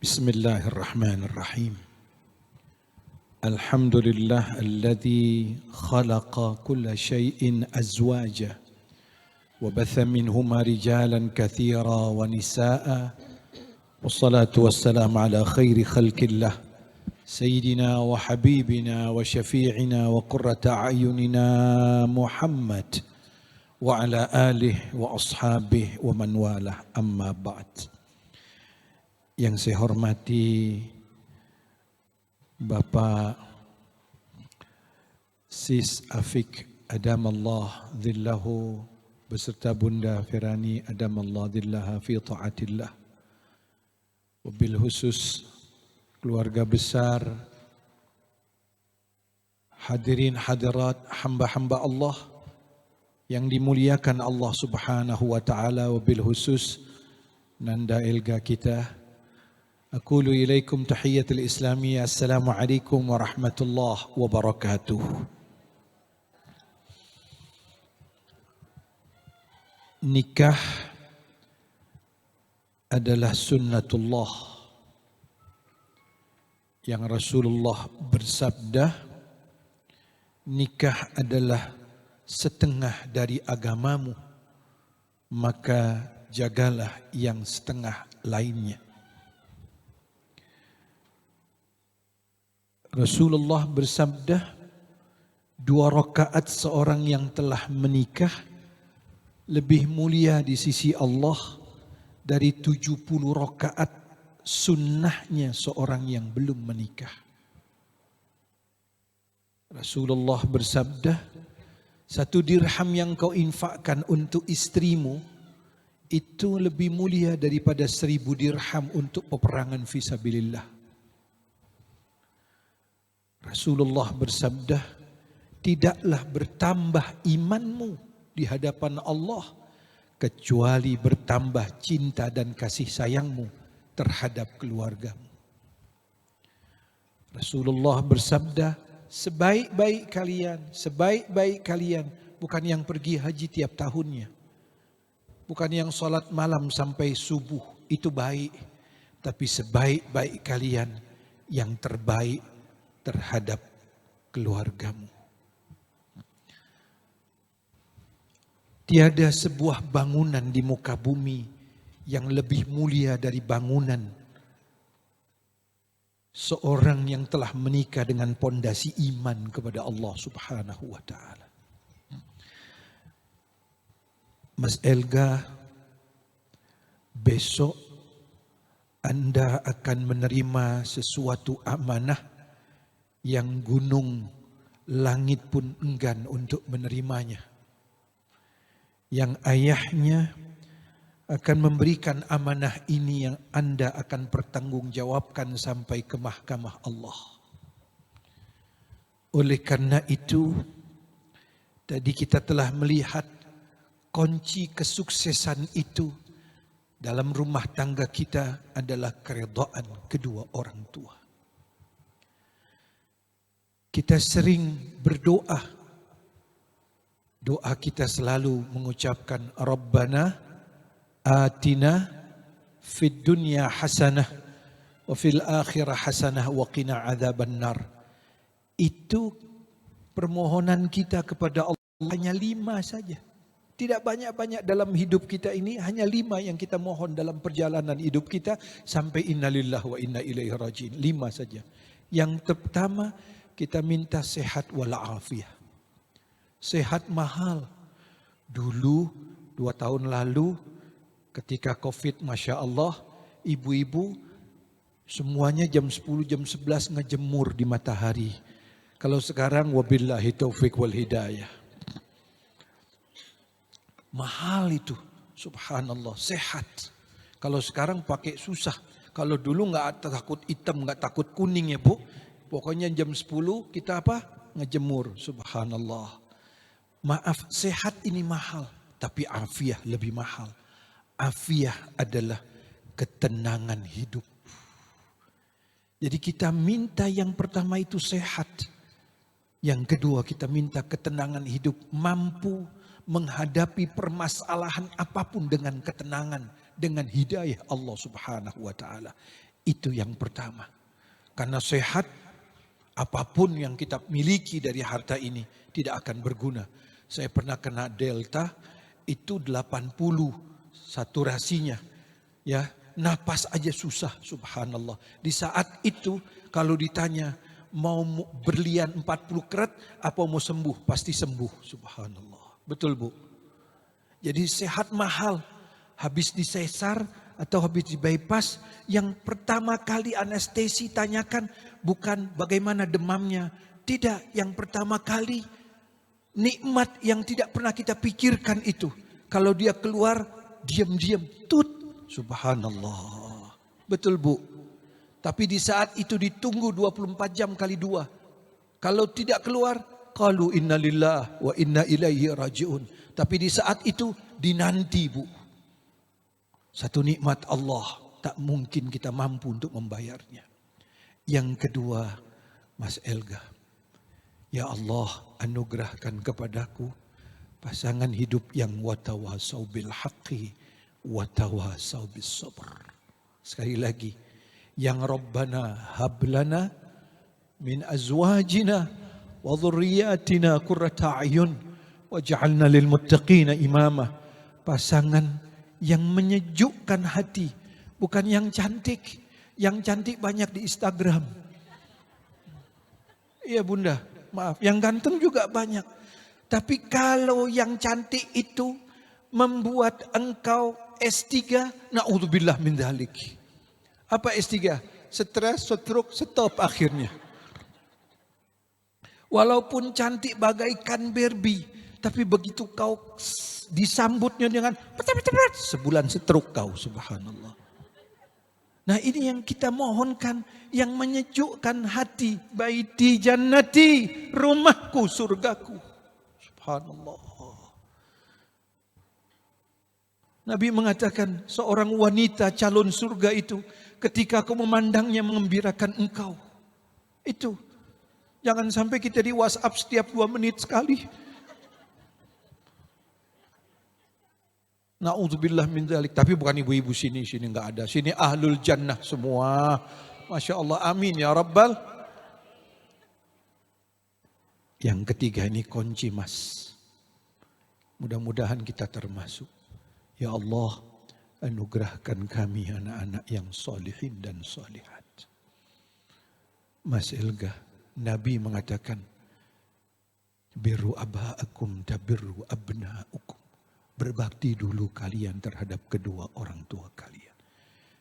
بسم الله الرحمن الرحيم. الحمد لله الذي خلق كل شيء أزواجا وبث منهما رجالا كثيرا ونساء والصلاة والسلام على خير خلق الله سيدنا وحبيبنا وشفيعنا وقرة أعيننا محمد وعلى آله وأصحابه ومن والاه أما بعد. Yang saya hormati Bapak Sis Afik Adamallah Dhillahu beserta Bunda Firani Adamallah Dhillaha fi ta'atillah. Wabil khusus keluarga besar, hadirin hadirat, hamba-hamba Allah yang dimuliakan Allah Subhanahu wa taala, wabil khusus Nanda Elga kita. Aqulu ilaikum tahiyyatul islamiyah. Assalamualaikum warahmatullahi wabarakatuh. Nikah adalah sunnatullah yang Rasulullah bersabda, nikah adalah setengah dari agamamu, maka jagalah yang setengah lainnya. Rasulullah bersabda, 2 rakaat seorang yang telah menikah lebih mulia di sisi Allah dari 70 rakaat sunnahnya seorang yang belum menikah. Rasulullah bersabda, 1 dirham yang kau infakkan untuk istrimu itu lebih mulia daripada 1000 dirham untuk peperangan fisabilillah. Rasulullah bersabda, tidaklah bertambah imanmu di hadapan Allah kecuali bertambah cinta dan kasih sayangmu terhadap keluargamu. Rasulullah bersabda, sebaik-baik kalian bukan yang pergi haji tiap tahunnya, bukan yang sholat malam sampai subuh, itu baik, tapi sebaik-baik kalian yang terbaik terhadap keluargamu. Tiada sebuah bangunan di muka bumi yang lebih mulia dari bangunan seorang yang telah menikah dengan pondasi iman kepada Allah Subhanahu wa taala. Mas Elga, besok Anda akan menerima sesuatu amanah yang gunung langit pun enggan untuk menerimanya. Yang ayahnya akan memberikan amanah ini yang Anda akan pertanggungjawabkan sampai ke mahkamah Allah. Oleh karena itu, tadi kita telah melihat kunci kesuksesan itu dalam rumah tangga kita adalah keridhaan kedua orang tua. Kita sering berdoa. Doa kita selalu mengucapkan Rabbana atina fid dunya hasanah wa fil akhirah hasanah wa qina adzabannar. Itu permohonan kita kepada Allah hanya 5 saja. Tidak banyak-banyak dalam hidup kita ini, hanya 5 yang kita mohon dalam perjalanan hidup kita sampai innalillahi wa inna ilaihi raji'un. 5 saja. Yang pertama, kita minta sehat walafiat. Sehat mahal. Dulu 2 tahun lalu ketika Covid, Masya Allah, ibu-ibu semuanya jam 10, jam 11 ngejemur di matahari. Kalau sekarang wabillahi taufik wal hidayah. Mahal itu, subhanallah, sehat. Kalau sekarang pakai susah. Kalau dulu nggak takut hitam, nggak takut kuning ya Bu. Pokoknya jam 10 kita ngejemur, subhanallah. Maaf, sehat ini mahal, tapi afiah lebih mahal. Afiah adalah ketenangan hidup. Jadi kita minta yang pertama itu sehat. Yang kedua kita minta ketenangan hidup, mampu menghadapi permasalahan apapun dengan ketenangan, dengan hidayah Allah Subhanahu wa taala. Itu yang pertama. Karena sehat, apapun yang kita miliki dari harta ini tidak akan berguna. Saya pernah kena delta, itu 80 saturasinya. Ya, napas aja susah, subhanallah. Di saat itu kalau ditanya mau berlian 40 karat apa mau sembuh, pasti sembuh, subhanallah. Betul Bu? Jadi sehat mahal. Habis disesar atau habis di bypass, yang pertama kali anestesi tanyakan bukan bagaimana demamnya. Tidak, yang pertama kali nikmat yang tidak pernah kita pikirkan itu. Kalau dia keluar, diam-diam, tut, subhanallah. Betul Bu? Tapi di saat itu ditunggu 24 jam kali 2. Kalau tidak keluar, qalu inna lillah wa inna ilaihi rajiun. Tapi di saat itu dinanti Bu. Satu nikmat Allah, tak mungkin kita mampu untuk membayarnya. Yang kedua, Mas Elga, ya Allah anugerahkan kepadaku pasangan hidup yang watawasau bil haqqi watawasau bis sabr. Sekali lagi, yang Rabbana hablana min azwajina wa dhurriyyatina qurrata a'yun waj'alna lil muttaqina imama. Pasangan yang menyejukkan hati, bukan yang cantik. Yang cantik banyak di Instagram. Iya Bunda, maaf, yang ganteng juga banyak. Tapi kalau yang cantik itu membuat engkau S3, na'udzubillah min dzalik. Apa S3? Stres, stroke, stop akhirnya. Walaupun cantik bagaikan Barbie, tapi begitu kau disambutnya dengan sebulan stroke kau, subhanallah. Nah ini yang kita mohonkan, yang menyejukkan hati. Baiti jannati, rumahku, surgaku. Subhanallah. Nabi mengatakan seorang wanita calon surga itu ketika kau memandangnya mengembirakan engkau. Itu. Jangan sampai kita di WhatsApp setiap 2 menit sekali. Na'udzubillah min dzalik. Tapi bukan ibu-ibu sini enggak ada. Sini ahlul jannah semua. Masya Allah, amin ya Rabbal. Yang ketiga ini kunci Mas. Mudah-mudahan kita termasuk. Ya Allah, anugerahkan kami anak-anak yang solihin dan solihat. Mas Elga, Nabi mengatakan, birru aba'akum tabirru abna'ukum. Berbakti dulu kalian terhadap kedua orang tua kalian.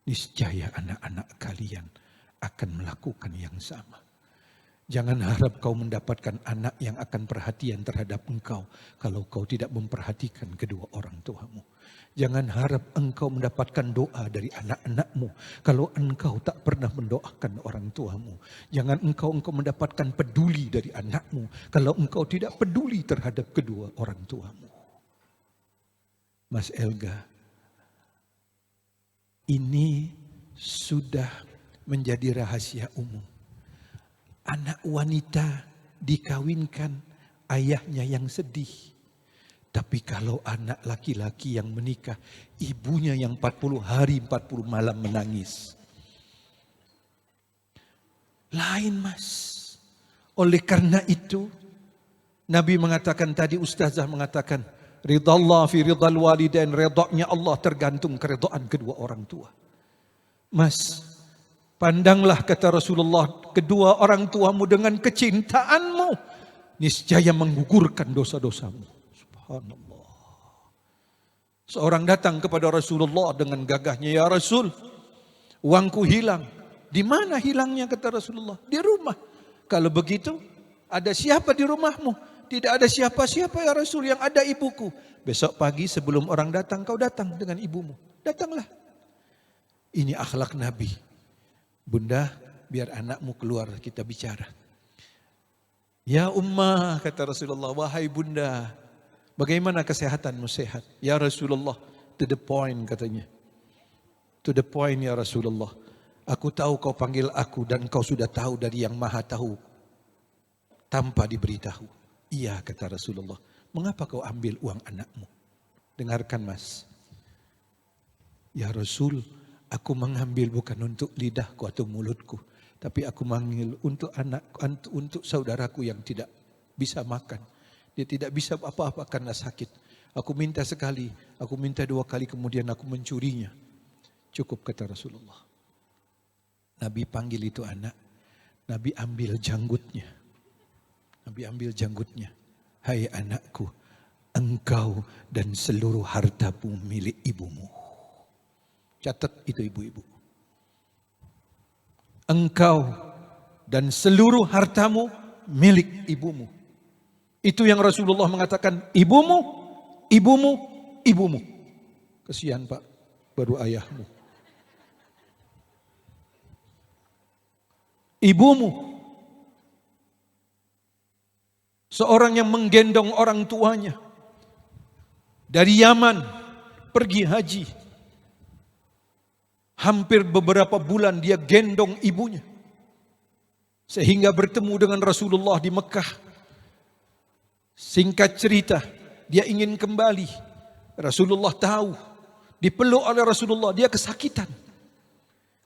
Niscaya anak-anak kalian akan melakukan yang sama. Jangan harap kau mendapatkan anak yang akan perhatian terhadap engkau kalau kau tidak memperhatikan kedua orang tuamu. Jangan harap engkau mendapatkan doa dari anak-anakmu kalau engkau tak pernah mendoakan orang tuamu. Jangan engkau mendapatkan peduli dari anakmu kalau engkau tidak peduli terhadap kedua orang tuamu. Mas Elga, ini sudah menjadi rahasia umum. Anak wanita dikawinkan ayahnya yang sedih. Tapi kalau anak laki-laki yang menikah, ibunya yang 40 hari 40 malam menangis. Lain Mas. Oleh karena itu, Nabi mengatakan tadi, Ustazah mengatakan, ridallah fi ridal walidain, redoknya Allah tergantung keredaan kedua orang tua. Mas, pandanglah kata Rasulullah kedua orang tuamu dengan kecintaanmu, niscaya menggugurkan dosa-dosamu. Subhanallah. Seorang datang kepada Rasulullah dengan gagahnya, ya Rasul, uangku hilang. Di mana hilangnya kata Rasulullah? Di rumah. Kalau begitu, ada siapa di rumahmu? Tidak ada siapa-siapa ya Rasul, yang ada ibuku. Besok pagi sebelum orang datang, kau datang dengan ibumu. Datanglah. Ini akhlak Nabi. Bunda, biar anakmu keluar, kita bicara. Ya Ummah, kata Rasulullah, wahai bunda, bagaimana kesehatanmu? Sehat. Ya Rasulullah, to the point katanya. To the point ya Rasulullah. Aku tahu kau panggil aku dan kau sudah tahu dari yang maha tahu. Tanpa diberitahu. Iya kata Rasulullah. Mengapa kau ambil uang anakmu? Dengarkan Mas. Ya Rasul, Aku mengambil bukan untuk lidahku atau mulutku, tapi aku mengambil untuk anakku, untuk saudaraku yang tidak bisa makan. Dia tidak bisa apa-apa karena sakit. Aku minta sekali, aku minta 2 kali, kemudian aku mencurinya. Cukup, kata Rasulullah. Nabi panggil itu anak, Nabi ambil janggutnya. Nabi ambil janggutnya. Hai anakku, engkau dan seluruh hartamu milik ibumu. Catat itu ibu-ibu. Engkau dan seluruh hartamu milik ibumu. Itu yang Rasulullah mengatakan, ibumu, ibumu, ibumu. Kesian Pak, baru ayahmu. Ibumu. Seorang yang menggendong orang tuanya. Dari Yaman, pergi haji. Hampir beberapa bulan dia gendong ibunya. Sehingga bertemu dengan Rasulullah di Mekah. Singkat cerita, dia ingin kembali. Rasulullah tahu. Dipeluk oleh Rasulullah, dia kesakitan.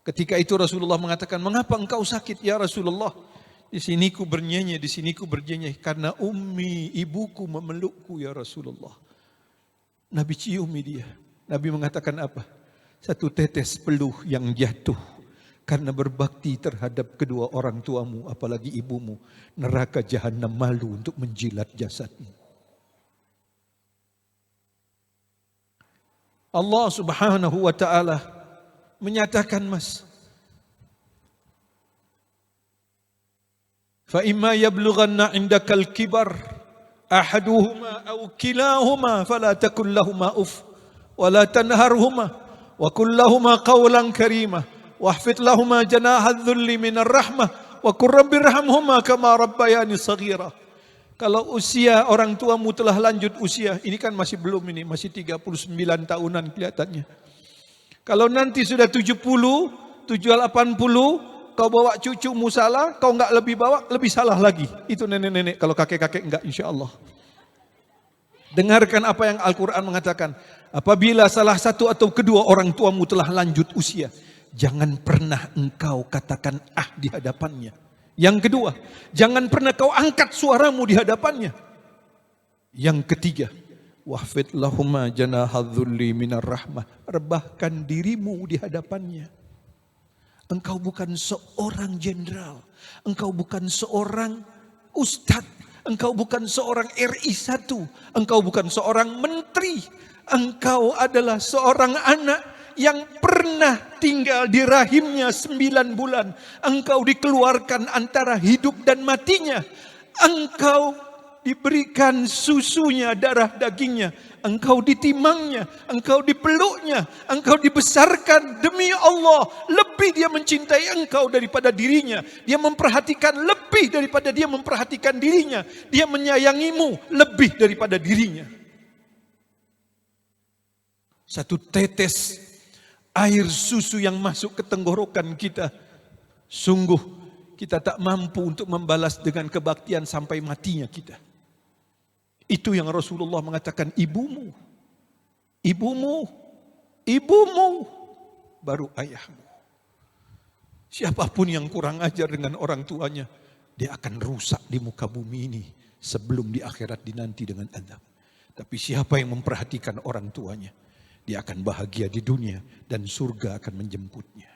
Ketika itu Rasulullah mengatakan, mengapa engkau sakit ya Rasulullah? Di sini ku bernyanyi, di sini ku bernyanyi. Karena ummi, ibuku memelukku ya Rasulullah. Nabi ciumi dia. Nabi mengatakan apa? Satu tetes peluh yang jatuh karena berbakti terhadap kedua orang tuamu, apalagi ibumu. Neraka jahanam malu untuk menjilat jasadmu. Allah Subhanahu wa ta'ala menyatakan, Mas, fa imma yablughanna 'indakal kibar ahaduhuma aw kilahuma fala takul lahumā uff wa la tanharhumā wa qul lahumā qawlan karīmah wahfid lahumā janāha adh-dhulli minar rahmah wa qur rabbirhamhumā kamā rabbayānī shaghīrā. Kalau usia orang tuamu telah lanjut usia, ini kan masih belum, ini masih 39 tahunan kelihatannya. Kalau nanti sudah 70, 80, kau bawa cucumu salah, kau enggak lebih bawa, lebih salah lagi. Itu nenek-nenek, kalau kakek-kakek enggak, insya Allah. Dengarkan apa yang Al-Quran mengatakan. Apabila salah satu atau kedua orang tuamu telah lanjut usia, jangan pernah engkau katakan di hadapannya. Yang kedua, jangan pernah kau angkat suaramu di hadapannya. Yang ketiga, wahfid lahuma janahadzulli minar rahmah. Rebahkan dirimu di hadapannya. Engkau bukan seorang jenderal. Engkau bukan seorang ustadz. Engkau bukan seorang RI1. Engkau bukan seorang menteri. Engkau adalah seorang anak yang pernah tinggal di rahimnya 9 bulan. Engkau dikeluarkan antara hidup dan matinya. Engkau diberikan susunya, darah dagingnya. Engkau ditimangnya, engkau dipeluknya, engkau dibesarkan demi Allah. Lebih dia mencintai engkau daripada dirinya. Dia memperhatikan lebih daripada dia memperhatikan dirinya. Dia menyayangimu lebih daripada dirinya. Satu tetes air susu yang masuk ke tenggorokan kita, sungguh kita tak mampu untuk membalas dengan kebaktian sampai matinya kita. Itu yang Rasulullah mengatakan, ibumu, ibumu, ibumu, baru ayahmu. Siapapun yang kurang ajar dengan orang tuanya, dia akan rusak di muka bumi ini sebelum di akhirat dinanti dengan azab. Tapi siapa yang memperhatikan orang tuanya, dia akan bahagia di dunia dan surga akan menjemputnya.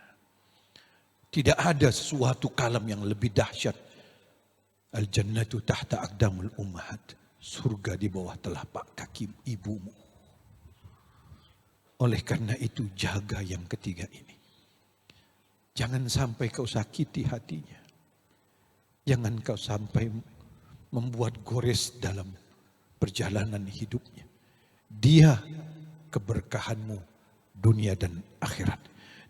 Tidak ada sesuatu kalam yang lebih dahsyat. Al-jannatu tahta aqdamul ummahat. Surga di bawah telapak kaki ibumu. Oleh karena itu jaga yang ketiga ini. Jangan sampai kau sakiti hatinya. Jangan kau sampai membuat gores dalam perjalanan hidupnya. Dia keberkahanmu dunia dan akhirat.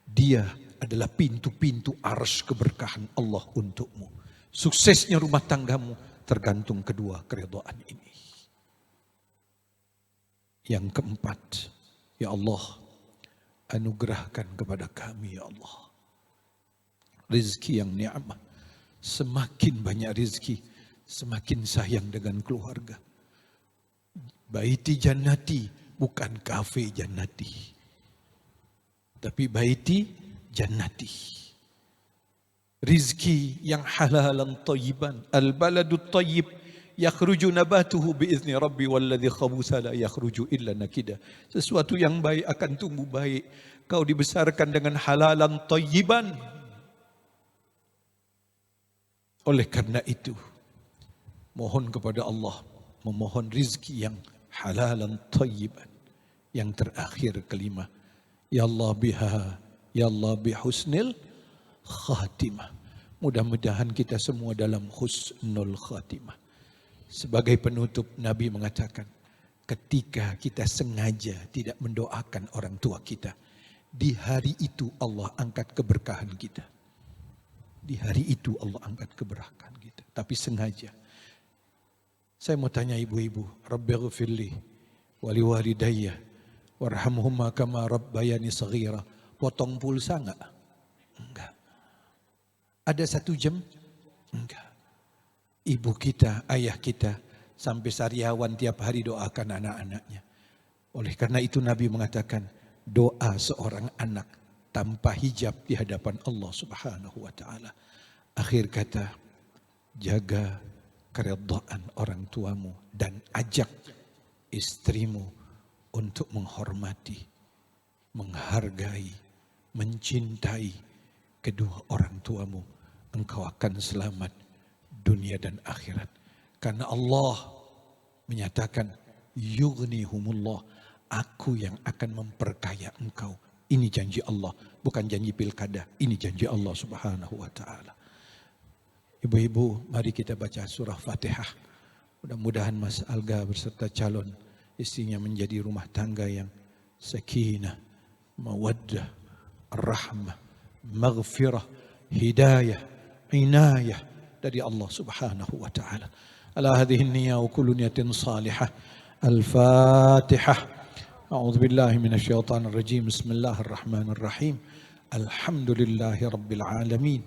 Dia adalah pintu-pintu arsy keberkahan Allah untukmu. Suksesnya rumah tanggamu tergantung kedua keridhaan ini. Yang keempat, ya Allah, anugerahkan kepada kami ya Allah rezeki yang ni'mah. Semakin banyak rezeki, semakin sayang dengan keluarga. Baiti jannati bukan kafe jannati, Tapi baiti jannati. Rizki yang halalan tayyiban. Al-baladut tayyib yakhruju nabatuhu biizni rabbi walladhi khabutha la yakhruju illa nakida. Sesuatu yang baik akan tumbuh baik. Kau dibesarkan dengan halalan tayyiban. Oleh karena itu, mohon kepada Allah, memohon rizki yang halalan tayyiban. Yang terakhir kelima, ya Allah biha, ya Allah bihusnil khatimah. Mudah-mudahan kita semua dalam husnul khatimah. Sebagai penutup, Nabi mengatakan, ketika kita sengaja tidak mendoakan orang tua kita, di hari itu Allah angkat keberkahan kita. Di hari itu Allah angkat keberkahan kita. Tapi sengaja. Saya mau tanya ibu-ibu, Rabbighfirli wali walidayya warhamhumma kama rabbayani saghira. Potong pulsa enggak? Enggak. Ada 1 jam? Enggak. Ibu kita, ayah kita, sampai sariawan tiap hari doakan anak-anaknya. Oleh karena itu Nabi mengatakan, doa seorang anak tanpa hijab di hadapan Allah Subhanahu wa taala. Akhir kata, jaga keridhaan orang tuamu dan ajak istrimu untuk menghormati, menghargai, mencintai kedua orang tuamu. Engkau akan selamat dunia dan akhirat. Karena Allah menyatakan, yughnihumullah, aku yang akan memperkaya engkau. Ini janji Allah, bukan janji pilkada. Ini janji Allah Subhanahu wa taala. Ibu-ibu, mari kita baca surah Fatihah. Mudah-mudahan Mas Alga beserta calon istrinya menjadi rumah tangga yang sakinah, mawaddah, rahmah, maghfirah, hidayah, inayah dari Allah Subhanahu wa taala. Ala hadhihi an-niyyah wa kullu niyatin salihah. Al-Fatihah. أعوذ بالله من الشيطان الرجيم بسم الله الرحمن الرحيم الحمد لله رب العالمين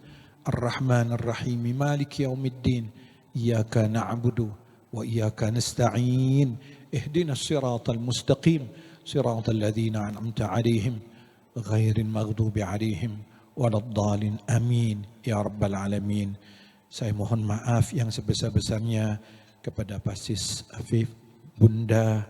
الرحمن الرحيم مالك يوم الدين إياك نعبد وإياك نستعين اهدنا الصراط المستقيم صراط الذين أنعمت عليهم غير المغضوب عليهم ولا الضالين آمين يا رب العالمين. Saya mohon maaf yang sebesar-besarnya kepada Pasis Afif, Bunda,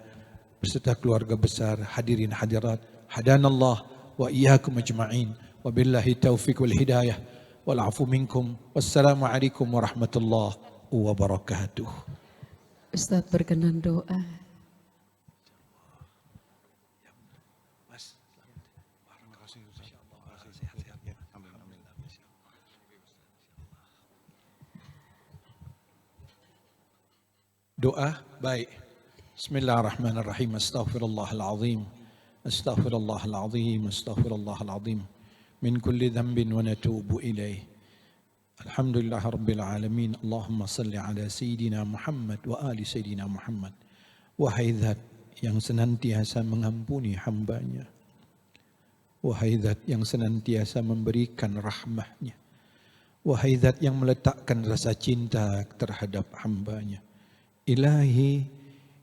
beserta keluarga besar, hadirin hadirat, hadanallah wa iyyakum ajma'in, wa billahi taufiq wal hidayah wal afu minkum. Wassalamualaikum warahmatullahi wabarakatuh. Ustaz berkenan doa. Doa baik. Bismillahirrahmanirrahim. Astaghfirullahalazim. Astaghfirullahalazim. Astaghfirullahalazim. Min kulli dhanbin wa natubu ilaih. Alhamdulillah rabbil alamin. Allahumma salli ala Sayyidina Muhammad wa ali Sayyidina Muhammad. Wahai Zat yang senantiasa mengampuni hambanya. Wahai Zat yang senantiasa memberikan rahmahnya. Wahai Zat yang meletakkan rasa cinta terhadap hambanya. Ilahi,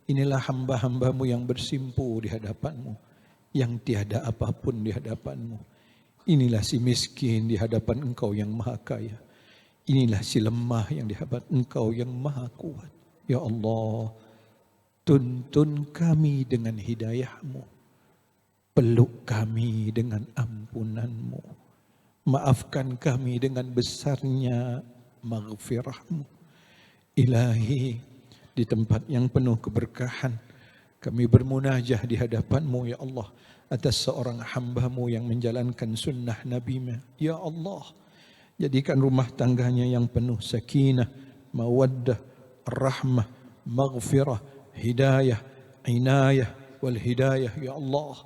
inilah hamba-hambamu yang bersimpu di hadapanmu, yang tiada apapun di hadapanmu. Inilah si miskin di hadapan engkau yang maha kaya. Inilah si lemah yang di hadapan engkau yang maha kuat. Ya Allah, tuntun kami dengan hidayahmu. Peluk kami dengan ampunanmu. Maafkan kami dengan besarnya maghfirahmu. Ilahi, di tempat yang penuh keberkahan, kami bermunajah di hadapan-Mu ya Allah atas seorang hamba-Mu yang menjalankan sunnah Nabi-Mu. Ya Allah, jadikan rumah tangganya yang penuh sakinah, mawaddah, rahmah, maghfirah, hidayah, inayah, wal hidayah. Ya Allah,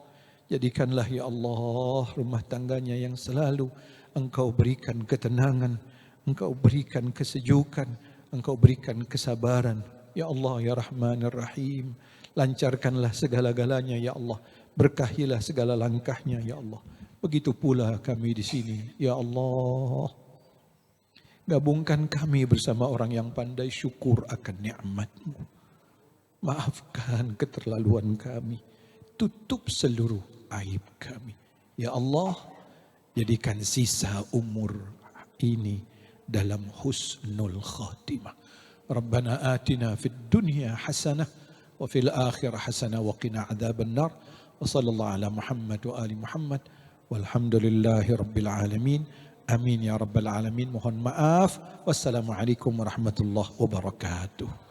jadikanlah ya Allah rumah tangganya yang selalu Engkau berikan ketenangan, Engkau berikan kesejukan, Engkau berikan kesabaran. Ya Allah, ya Rahman, ya Rahim, lancarkanlah segala-galanya ya Allah, berkahilah segala langkahnya ya Allah. Begitu pula kami di sini ya Allah, gabungkan kami bersama orang yang pandai syukur akan nikmat-Mu. Maafkan keterlaluan kami, tutup seluruh aib kami. Ya Allah, jadikan sisa umur ini dalam husnul khatimah. Rabbana atina fid dunya hasanah wa fil akhirah hasanah wa qina adzaban nar. Wa sallallahu ala Muhammad wa ali Muhammad walhamdulillahi rabbil alamin. Amin ya rabbal alamin. Mohon maaf. Wassalamualaikum warahmatullahi wabarakatuh.